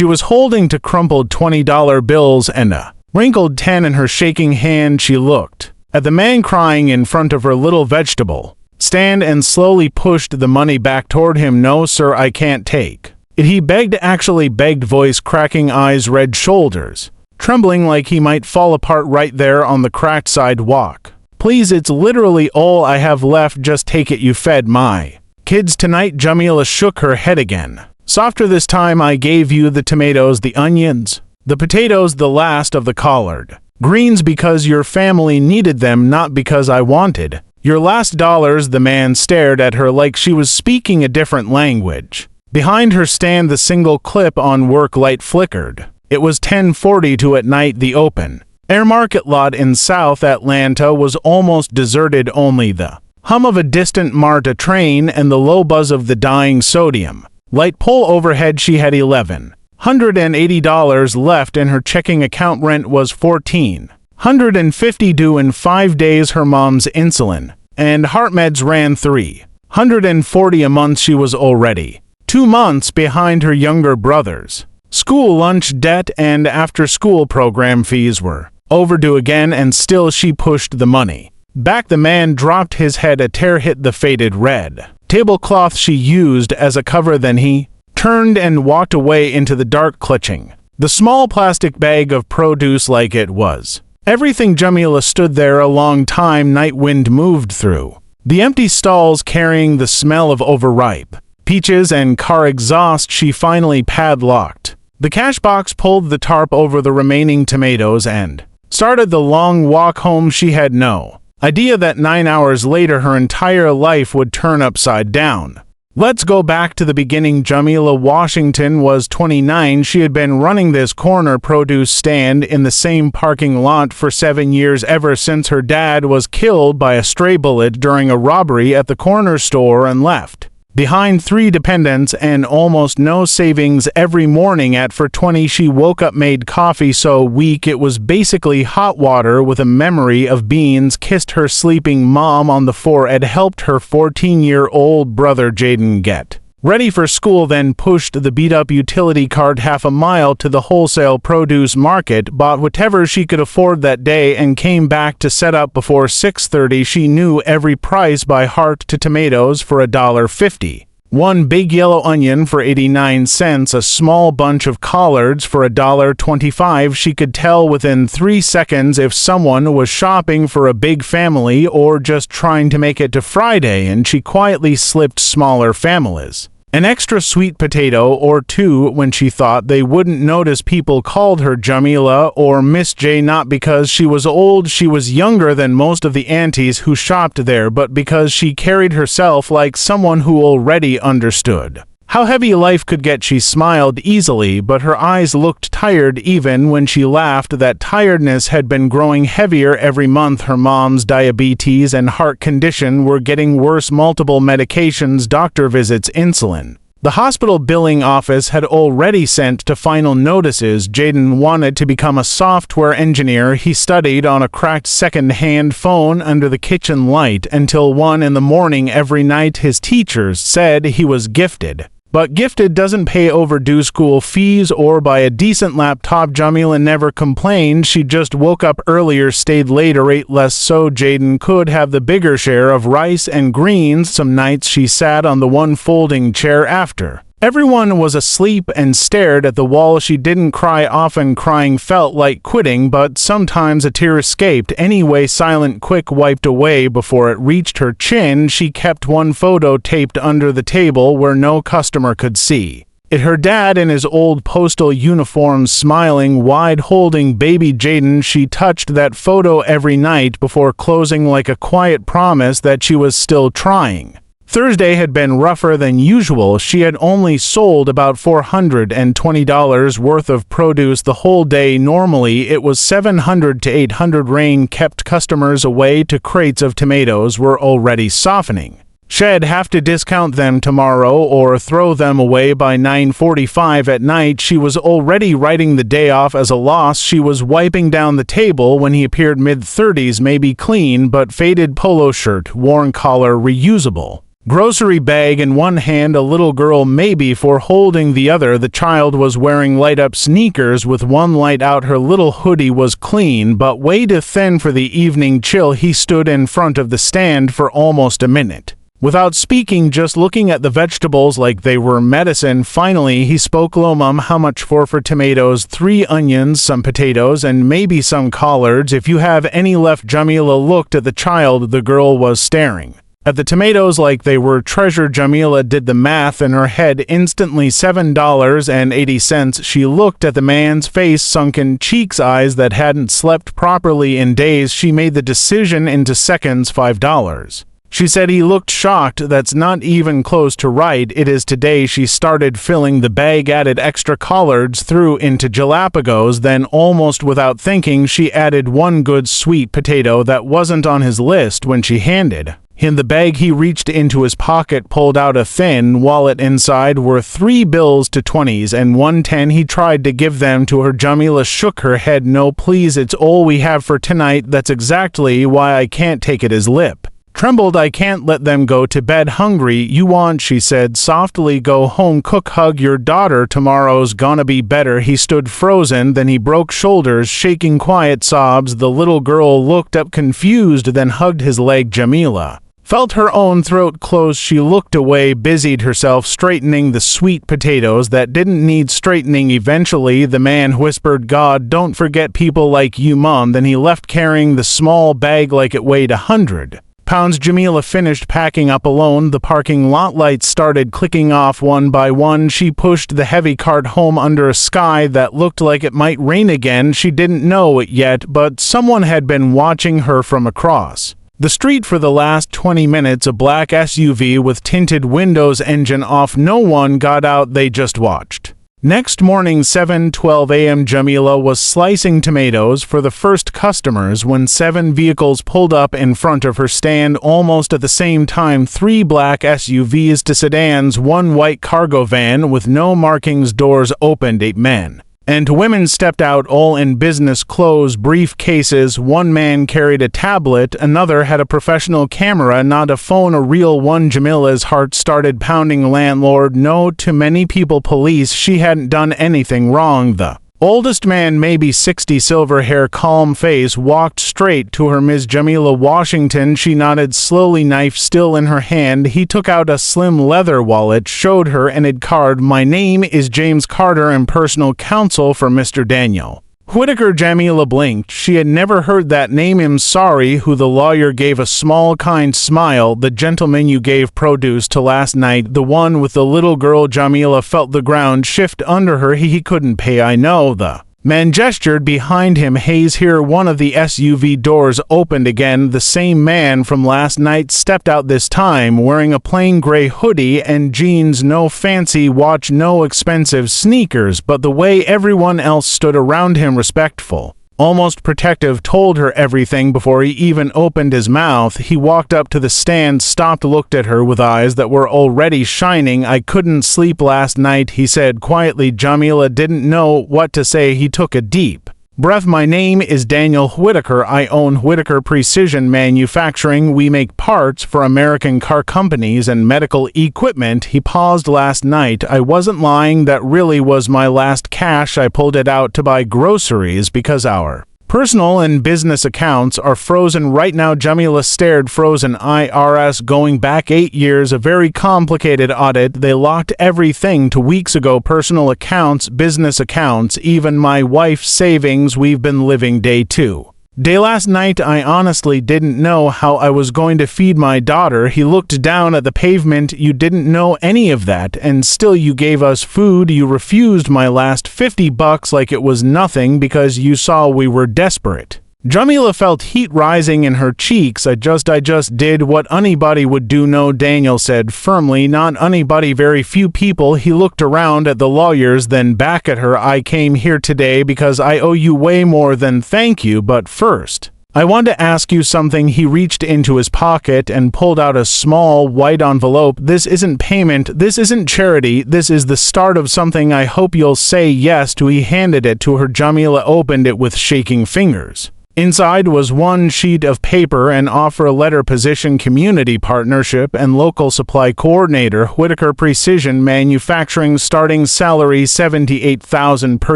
She was holding two crumpled $20 bills and a wrinkled 10 in her shaking hand. She looked at the man crying in front of her little vegetable stand and slowly pushed the money back toward him. "No, sir, I can't take it," he begged, actually begged, voice cracking, eyes red, shoulders trembling like he might fall apart right there on the cracked sidewalk. "Please, it's literally all I have left. Just take it. You fed my kids tonight." Jamila shook her head again. "Softer this time. I gave you the tomatoes, the onions, the potatoes, the last of the collard greens because your family needed them, not because I wanted your last dollars." The man stared at her like she was speaking a different language. Behind her stand, the single clip-on work light flickered. It was 10:42 at night. The open air market lot in South Atlanta was almost deserted. Only the hum of a distant MARTA train and the low buzz of the dying sodium light pole overhead. She had $1,180 left in her checking account. Rent was $1,450 due in 5 days. Her mom's insulin and heart meds ran $340 a month. She was already 2 months behind her younger brothers. School lunch debt and after-school program fees were overdue again, and still she pushed the money back. The man dropped his head. A tear hit the faded red tablecloth she used as a cover. Then he turned and walked away into the dark, clutching the small plastic bag of produce like it was everything. Jamila stood there a long time. Night wind moved through the empty stalls, carrying the smell of overripe peaches and car exhaust. She finally padlocked the cash box, pulled the tarp over the remaining tomatoes, and started the long walk home. She had no idea that 9 hours later her entire life would turn upside down. Let's go back to the beginning. Jamila Washington was 29. She had been running this corner produce stand in the same parking lot for 7 years, ever since her dad was killed by a stray bullet during a robbery at the corner store and left behind 3 dependents and almost no savings. Every morning at 4:20 she woke up, made coffee so weak it was basically hot water with a memory of beans, kissed her sleeping mom on the forehead, helped her 14-year-old brother Jaden get ready for school, then pushed the beat-up utility cart half a mile to the wholesale produce market, bought whatever she could afford that day, and came back to set up before 6:30. She knew every price by heart. To tomatoes for $1.50, one big yellow onion for 89 cents, a small bunch of collards for $1.25. She could tell within 3 seconds if someone was shopping for a big family or just trying to make it to Friday, and she quietly slipped smaller families an extra sweet potato or 2 when she thought they wouldn't notice. People called her Jamila or Miss J, not because she was old. She was younger than most of the aunties who shopped there, but because she carried herself like someone who already understood how heavy life could get. She smiled easily, but her eyes looked tired even when she laughed. That tiredness had been growing heavier every month. Her mom's diabetes and heart condition were getting worse. Multiple medications, doctor visits, insulin. The hospital billing office had already sent to final notices. Jaden wanted to become a software engineer. He studied on a cracked second-hand phone under the kitchen light until 1 in the morning every night. His teachers said he was gifted, but gifted doesn't pay overdue school fees or buy a decent laptop. Jamila never complained. She just woke up earlier, stayed later, ate less so Jaden could have the bigger share of rice and greens. Some nights she sat on the one folding chair after everyone was asleep and stared at the wall. She didn't cry often. Crying felt like quitting, but sometimes a tear escaped anyway. Silent, quick, wiped away before it reached her chin. She kept one photo taped under the table where no customer could see it. Her dad in his old postal uniform, smiling wide, holding baby Jaden. She touched that photo every night before closing, like a quiet promise that she was still trying. Thursday had been rougher than usual. She had only sold about $420 worth of produce the whole day. Normally it was $700 to $800. Rain kept customers away. To crates of tomatoes were already softening. She'd have to discount them tomorrow or throw them away by 9:45 at night. She was already writing the day off as a loss. She was wiping down the table when he appeared, mid-30s, maybe, clean but faded polo shirt, worn collar, reusable grocery bag in one hand, a little girl maybe for holding the other. The child was wearing light-up sneakers with one light out. Her little hoodie was clean but way too thin for the evening chill. He stood in front of the stand for almost a minute, without speaking, just looking at the vegetables like they were medicine. Finally, he spoke low. "Mom, how much for tomatoes, 3 onions, some potatoes, and maybe some collards, if you have any left?" Jamila looked at the child. The girl was staring at the tomatoes like they were treasure. Jamila did the math in her head instantly. $7.80. She looked at the man's face, sunken cheeks, eyes that hadn't slept properly in days. She made the decision into seconds. $5. She said. He looked shocked. "That's not even close to right. It is today." She started filling the bag, added extra collards, threw into Galapagos, then almost without thinking she added one good sweet potato that wasn't on his list. When she handed him the bag, he reached into his pocket, pulled out a thin wallet. Inside were 3 bills, 2 20s and 1 10. He tried to give them to her. Jamila shook her head. "No, please, it's all we have for tonight." "That's exactly why I can't take it." His lip trembled. "I can't let them go to bed hungry." "You want," she said softly, "go home, cook, hug your daughter. Tomorrow's gonna be better." He stood frozen, then he broke shoulders, shaking quiet sobs. The little girl looked up confused, then hugged his leg. Jamila felt her own throat close. She looked away, busied herself straightening the sweet potatoes that didn't need straightening. Eventually, the man whispered, "God, don't forget people like you, Mom." Then he left carrying the small bag like it weighed 100 pounds. Jamila finished packing up alone. The parking lot lights started clicking off one by one. She pushed the heavy cart home under a sky that looked like it might rain again. She didn't know it yet, but someone had been watching her from across the street for the last 20 minutes. A black SUV with tinted windows, engine off. No one got out, they just watched. Next morning, 7:12 a.m., Jamila was slicing tomatoes for the first customers when 7 vehicles pulled up in front of her stand almost at the same time. 3 black SUVs, 2 sedans, 1 white cargo van with no markings. Doors opened. 8 men and women stepped out, all in business clothes, briefcases. One man carried a tablet, another had a professional camera, not a phone, a real one. Jamila's heart started pounding. Landlord, no, too many people, police. She hadn't done anything wrong. The oldest man, maybe 60, silver hair, calm face, walked straight to her. "Ms. Jamila Washington." She nodded slowly, knife still in her hand. He took out a slim leather wallet, showed her an ID card. "My name is James Carter. I'm personal counsel for Mr. Daniel Whitaker." Jamila blinked. She had never heard that name. "I'm sorry, who?" The lawyer gave a small, kind smile. "The gentleman you gave produce to last night, the one with the little girl." Jamila felt the ground shift under her. He couldn't pay. "I know." The man gestured behind him. "Hayes here." One of the SUV doors opened again. The same man from last night stepped out, this time wearing a plain gray hoodie and jeans. No fancy watch, no expensive sneakers, but the way everyone else stood around him, respectful, almost protective, told her everything before he even opened his mouth. He walked up to the stand, stopped, looked at her with eyes that were already shining. "I couldn't sleep last night," he said quietly. Jamila didn't know what to say. He took a deep breath. "My name is Daniel Whitaker. I own Whitaker Precision Manufacturing. We make parts for American car companies and medical equipment." He paused. "Last night, I wasn't lying. That really was my last cash. I pulled it out to buy groceries because our personal and business accounts are frozen right now." Jamila stared. "Frozen?" "IRS going back 8 years, a very complicated audit. They locked everything to weeks ago. Personal accounts, business accounts, even my wife's savings. We've been living day to day. Last night, I honestly didn't know how I was going to feed my daughter." He looked down at the pavement. "You didn't know any of that, and still you gave us food. You refused my last $50 like it was nothing because you saw we were desperate." Jamila felt heat rising in her cheeks. I just did what anybody would do." "No," Daniel said firmly, "not anybody, very few people." He looked around at the lawyers, then back at her. "I came here today because I owe you way more than thank you, but first, I want to ask you something." He reached into his pocket and pulled out a small white envelope. "This isn't payment, this isn't charity, this is the start of something I hope you'll say yes to." He handed it to her. Jamila opened it with shaking fingers. Inside was one sheet of paper, an offer letter, position, community partnership, and local supply coordinator, Whitaker Precision Manufacturing, starting salary $78,000 per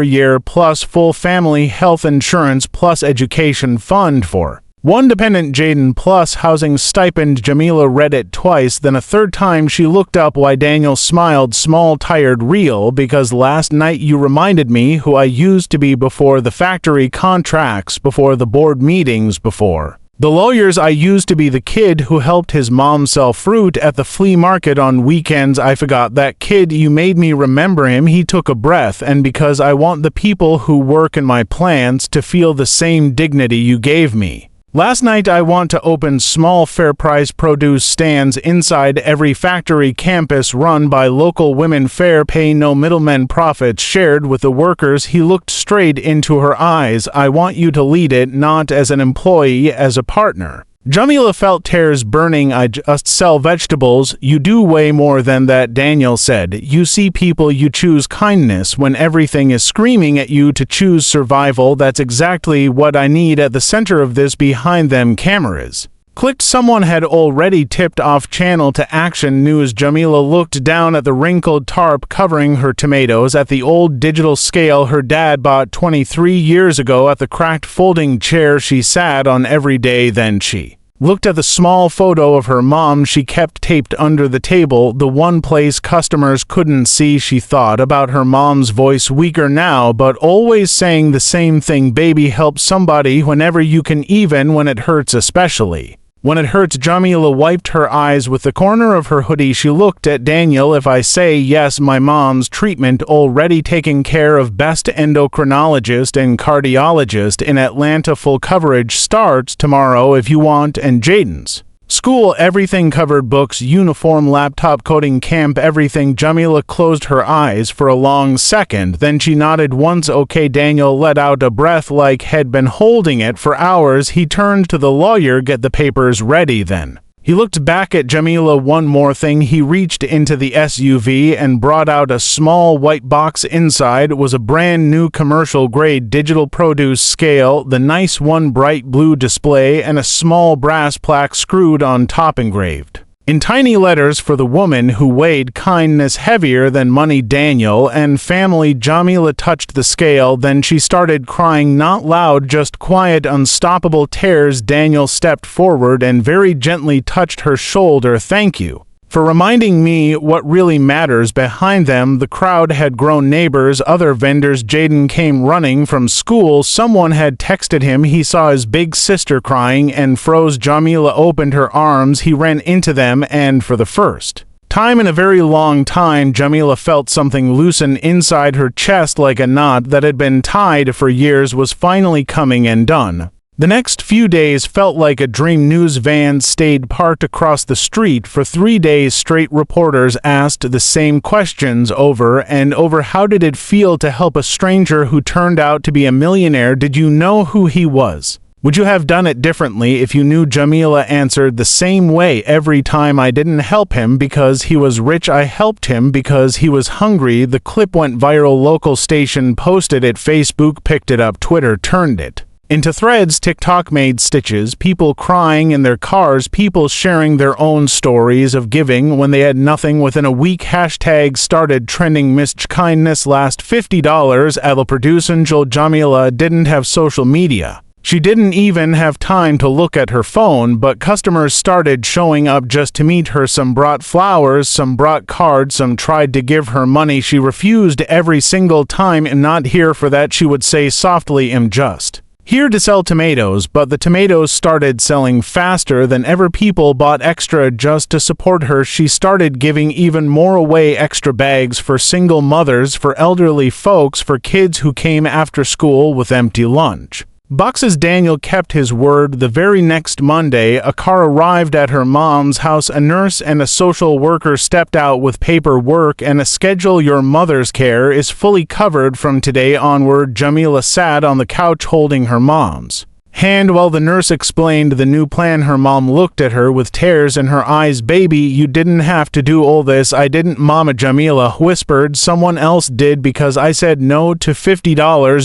year, plus full family health insurance, plus education fund for one dependent, Jaden, plus housing stipend. Jamila read it twice, then a third time she looked up. Why? Daniel smiled, small, tired, real, because last night you reminded me who I used to be before the factory contracts, before the board meetings, before the lawyers. I used to be the kid who helped his mom sell fruit at the flea market on weekends. I forgot that kid. You made me remember him. He took a breath, and because I want the people who work in my plants to feel the same dignity you gave me last night, I want to open small fair price produce stands inside every factory campus, run by local women, fair pay, no middlemen, profits shared with the workers. He looked straight into her eyes. I want you to lead it, not as an employee, as a partner. Jamila felt tears burning. I just sell vegetables. You do way more than that, Daniel said. You see people, you choose kindness when everything is screaming at you to choose survival. That's exactly what I need at the center of this. Behind them cameras clicked. Someone had already tipped off channel to Action News. Jamila looked down at the wrinkled tarp covering her tomatoes, at the old digital scale her dad bought 23 years ago, at the cracked folding chair she sat on every day. Then she looked at the small photo of her mom she kept taped under the table, the one place customers couldn't see. She thought about her mom's voice, weaker now, but always saying the same thing: baby, help somebody whenever you can, even when it hurts, especially when it hurts. Jamila wiped her eyes with the corner of her hoodie. She looked at Daniel. If I say yes, my mom's treatment already taken care of. Best endocrinologist and cardiologist in Atlanta. Full coverage starts tomorrow if you want. And Jaden's school, everything covered: books, uniform, laptop, coding camp, everything. Jamila closed her eyes for a long second, then she nodded once. Okay. Daniel let out a breath like he'd been holding it for hours. He turned to the lawyer. Get the papers ready. Then he looked back at Jamila. One more thing. He reached into the SUV and brought out a small white box. Inside was a brand new commercial grade digital produce scale, the nice one, bright blue display, and a small brass plaque screwed on top, engraved in tiny letters for the woman who weighed kindness heavier than money, Daniel and family. Jamila touched the scale, then she started crying, not loud, just quiet, unstoppable tears. Daniel stepped forward and very gently touched her shoulder. Thank you for reminding me what really matters. Behind them, the crowd had grown. Neighbors, other vendors. Jaden came running from school. Someone had texted him. He saw his big sister crying and froze. Jamila opened her arms. He ran into them, and for the first time in a very long time, Jamila felt something loosen inside her chest, like a knot that had been tied for years was finally coming undone. The next few days felt like a dream. News vans stayed parked across the street for 3 days straight. Reporters asked the same questions over and over. How did it feel to help a stranger who turned out to be a millionaire? Did you know who he was? Would you have done it differently if you knew? Jamila answered the same way every time. I didn't help him because he was rich. I helped him because he was hungry. The clip went viral. Local station posted it. Facebook picked it up. Twitter turned it into threads. TikTok made stitches. People crying in their cars. People sharing their own stories of giving when they had nothing. Within a week, hashtag started trending. Missed kindness last $50 at the producer. Jamila didn't have social media. She didn't even have time to look at her phone, but customers started showing up just to meet her. Some brought flowers, some brought cards, some tried to give her money. She refused every single time. I'm not here for that, she would say softly. I'm just here to sell tomatoes. But the tomatoes started selling faster than ever. People bought extra just to support her. She started giving even more away, extra bags for single mothers, for elderly folks, for kids who came after school with empty lunch boxes. Daniel kept his word. The very next Monday, a car arrived at her mom's house. A nurse and a social worker stepped out with paperwork and a schedule. Your mother's care is fully covered from today onward. Jamila sat on the couch holding her mom's hand while the nurse explained the new plan. Her mom looked at her with tears in her eyes. Baby, you didn't have to do all this. I didn't, Mama, Jamila whispered. Someone else did because I said no to $50.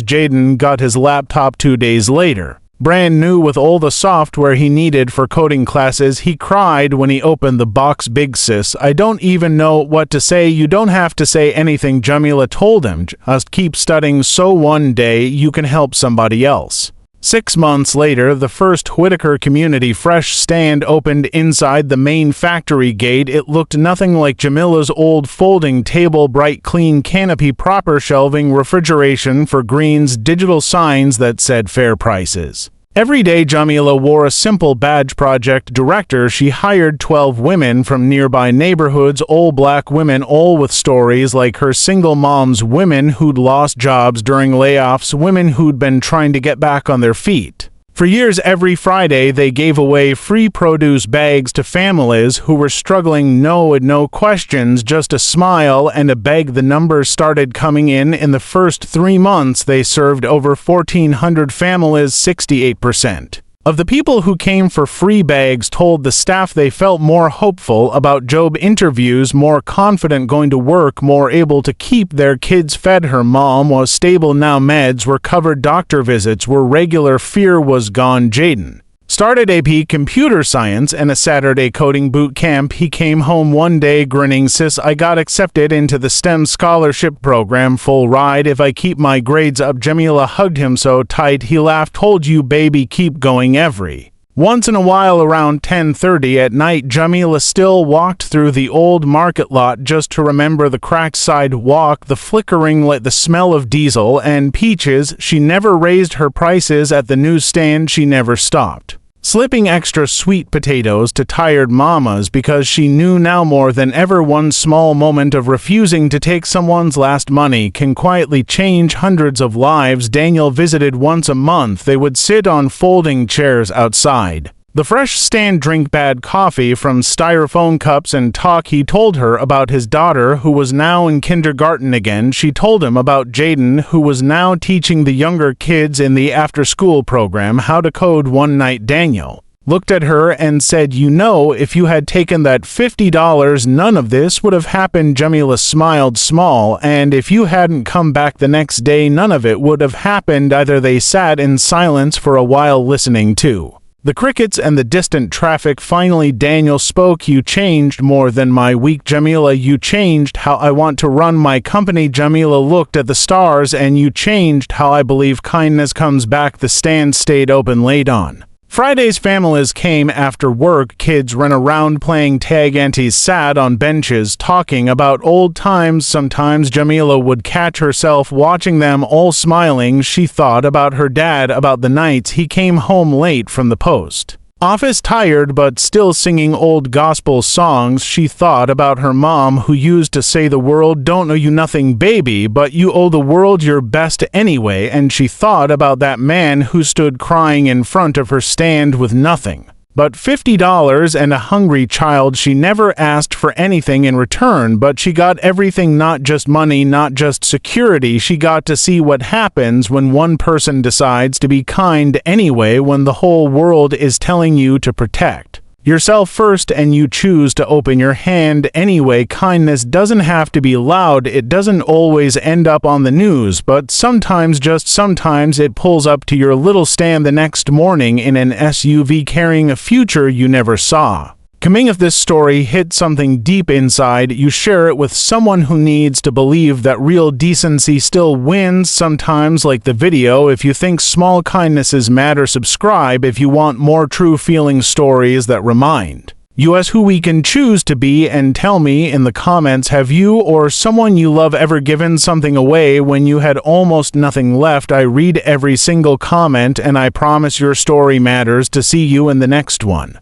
Jaden got his laptop 2 days later. Brand new with all the software he needed for coding classes, he cried when he opened the box. "Big sis, I don't even know what to say." "You don't have to say anything," Jamila told him. "Just keep studying so one day you can help somebody else." 6 months later, the first Whitaker Community Fresh stand opened inside the main factory gate. It looked nothing like Jamila's old folding table, bright clean canopy, proper shelving, refrigeration for greens, digital signs that said fair prices. Every day Jamila wore a simple badge. Project director, she hired 12 women from nearby neighborhoods, all black women, all with stories like her, single moms, women who'd lost jobs during layoffs, women who'd been trying to get back on their feet. For years, every Friday, they gave away free produce bags to families who were struggling. No questions, just a smile and a bag. The numbers started coming in. In the first 3 months, they served over 1,400 families. 68% of the people who came for free bags told the staff they felt more hopeful about job interviews, more confident going to work, more able to keep their kids fed. Her mom was stable now, meds were covered, doctor visits were regular, fear was gone. Jaden started AP Computer Science and a Saturday coding boot camp. He came home one day grinning. "Sis, I got accepted into the STEM scholarship program, full ride if I keep my grades up." Jamila hugged him so tight he laughed. "Told you, baby, keep going." Every once in a while around 10:30 at night, Jamila still walked through the old market lot just to remember the cracked sidewalk, the flickering light, the smell of diesel and peaches. She never raised her prices at the newsstand. She never stopped slipping extra sweet potatoes to tired mamas because she knew now more than ever one small moment of refusing to take someone's last money can quietly change hundreds of lives. Daniel visited once a month. They would sit on folding chairs outside the fresh stand, drink bad coffee from styrofoam cups and talk. He told her about his daughter who was now in kindergarten again. She told him about Jaden, who was now teaching the younger kids in the after-school program how to code. One night Daniel looked at her and said, "You know, if you had taken that $50, none of this would have happened." Jamila smiled small. "And if you hadn't come back the next day, none of it would have happened either." They sat in silence for a while, listening to the crickets and the distant traffic. Finally Daniel spoke. "You changed more than my week, Jamila. You changed how I want to run my company." Jamila looked at the stars. "And you changed how I believe kindness comes back." The stand stayed open late on Fridays. Families came after work. Kids ran around playing tag. Aunties sat on benches talking about old times. Sometimes Jamila would catch herself watching them all smiling. She thought about her dad, about the nights he came home late from the post office, tired but still singing old gospel songs. She thought about her mom who used to say, "The world don't owe you nothing, baby, but you owe the world your best anyway." And she thought about that man who stood crying in front of her stand with nothing but $50 and a hungry child. She never asked for anything in return, but she got everything. Not just money, not just security. She got to see what happens when one person decides to be kind anyway, when the whole world is telling you to protect yourself first and you choose to open your hand anyway. Kindness doesn't have to be loud. It doesn't always end up on the news, but sometimes, just sometimes, it pulls up to your little stand the next morning in an SUV carrying a future you never saw coming. If this story hit something deep inside, you share it with someone who needs to believe that real decency still wins sometimes, like the video. If you think small kindnesses matter, subscribe if you want more true feeling stories that remind you as who we can choose to be. And tell me in the comments, have you or someone you love ever given something away when you had almost nothing left? I read every single comment and I promise your story matters. To see you in the next one.